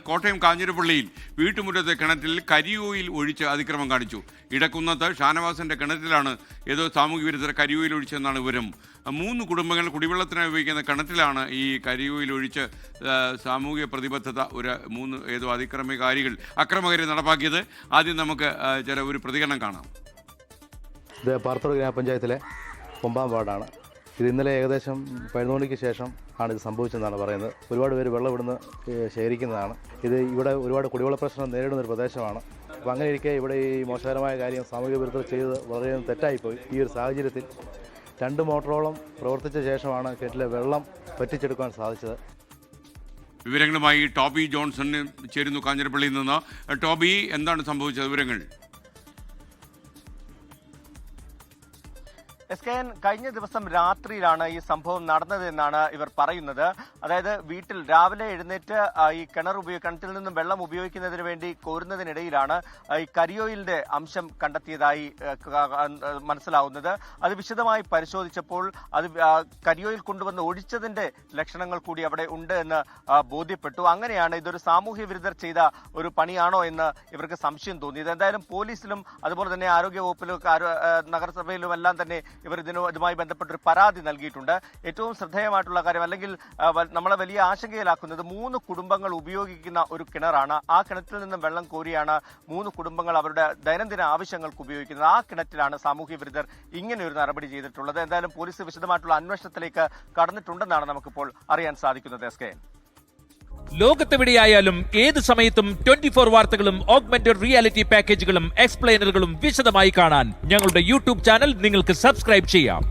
കോട്ടയം കാഞ്ഞിരപ്പള്ളിയിൽ വീട്ടുമുറ്റത്തെ കിണറ്റിൽ കരിയോയിൽ ഒഴിച്ച് അതിക്രമം കാണിച്ചു. ഇടക്കുന്നത്ത് ഷാനവാസിന്റെ കിണറ്റിലാണ് ഏതോ സാമൂഹ്യ വിരുദ്ധർ കരിയോയിൽ ഒഴിച്ചെന്നാണ് വിവരം. 3 കുടുംബങ്ങൾ കുടിവെള്ളത്തിനായി ഉപയോഗിക്കുന്ന കിണറ്റിലാണ് ഈ കരിയോയിൽ ഒഴിച്ച് സാമൂഹിക പ്രതിബദ്ധത ഏതോ അക്രമകാരി നടപ്പാക്കിയത്. ആദ്യം നമുക്ക് ഒരു പ്രതികരണം കാണാം. ഇത് പാർത്തോട് ഗ്രാമപഞ്ചായത്തിലെ 9-ാം വാർഡാണ്. ഇത് ഇന്നലെ ഏകദേശം 11 മണിക്ക് ശേഷം ആണ് ഇത് സംഭവിച്ചതെന്നാണ് പറയുന്നത്. ഒരുപാട് പേര് വെള്ളം ഇവിടുന്ന് ശേഖരിക്കുന്നതാണ്. ഇവിടെ ഒരുപാട് കുടിവെള്ള പ്രശ്നം നേരിടുന്ന ഒരു പ്രദേശമാണ്. അപ്പോൾ അങ്ങനെ ഇരിക്കെ ഇവിടെ ഈ മോശകരമായ കാര്യം സാമൂഹിക വിരുദ്ധർ ചെയ്ത് വളരെ തെറ്റായിപ്പോയി. ഈ ഒരു സാഹചര്യത്തിൽ 2 മോട്ടറോളം പ്രവർത്തിച്ച ശേഷമാണ് കിണറ്റിലെ വെള്ളം വറ്റിച്ചെടുക്കാൻ സാധിച്ചത്. വിവരങ്ങളുമായി ടോബി ജോൺസൺ ചേരുന്നു കാഞ്ഞിരപ്പള്ളിയിൽ നിന്ന്. ടോബി, എന്താണ് സംഭവിച്ചത്? വിവരങ്ങൾ. SKN, കഴിഞ്ഞ ദിവസം രാത്രിയിലാണ് ഈ സംഭവം നടന്നതെന്നാണ് ഇവർ പറയുന്നത്. അതായത് വീട്ടിൽ രാവിലെ എഴുന്നേറ്റ് ഈ കിണറ്റിൽ നിന്നും വെള്ളം ഉപയോഗിക്കുന്നതിന് വേണ്ടി കോരുന്നതിനിടയിലാണ് ഈ കരിയോയിലിന്റെ അംശം കണ്ടെത്തിയതായി മനസ്സിലാവുന്നത്. അത് വിശദമായി പരിശോധിച്ചപ്പോൾ അത് കരിയോയിൽ കൊണ്ടുവന്ന് ഒഴിച്ചതിന്റെ ലക്ഷണങ്ങൾ കൂടി അവിടെ ഉണ്ട് എന്ന് ബോധ്യപ്പെട്ടു. അങ്ങനെയാണ് ഇതൊരു സാമൂഹ്യ വിരുദ്ധർ ചെയ്ത ഒരു പണിയാണോ എന്ന് ഇവർക്ക് സംശയം തോന്നിയത്. എന്തായാലും പോലീസിലും അതുപോലെ തന്നെ ആരോഗ്യവകുപ്പിലും നഗരസഭയിലും എല്ലാം തന്നെ ഇവർ ഇതുമായി ബന്ധപ്പെട്ടൊരു പരാതി നൽകിയിട്ടുണ്ട്. ഏറ്റവും ശ്രദ്ധേയമായിട്ടുള്ള കാര്യം, അല്ലെങ്കിൽ നമ്മളെ വലിയ ആശങ്കയിലാക്കുന്നത്, 3 കുടുംബങ്ങൾ ഉപയോഗിക്കുന്ന ഒരു കിണറാണ്. ആ കിണറ്റിൽ നിന്നും വെള്ളം കോരിയാണ് 3 കുടുംബങ്ങൾ അവരുടെ ദൈനംദിന ആവശ്യങ്ങൾക്ക് ഉപയോഗിക്കുന്നത്. ആ കിണറ്റിലാണ് സാമൂഹ്യ വിരുദ്ധർ ഇങ്ങനെ ഒരു നടപടി ചെയ്തിട്ടുള്ളത്. എന്തായാലും പോലീസ് വിശദമായിട്ടുള്ള അന്വേഷണത്തിലേക്ക് കടന്നിട്ടുണ്ടെന്നാണ് നമുക്കിപ്പോൾ അറിയാൻ സാധിക്കുന്നത്. SKN, ലോകത്തെവിടെയായാലും ഏത് സമയത്തും 24 വാർത്തകളും ഓഗ്മെന്റഡ് റിയാലിറ്റി പാക്കേജുകളും എക്സ്പ്ലെയിനറുകളും വിശദമായി കാണാൻ ഞങ്ങളുടെ യൂട്യൂബ് ചാനൽ നിങ്ങൾക്ക് സബ്സ്ക്രൈബ് ചെയ്യാം.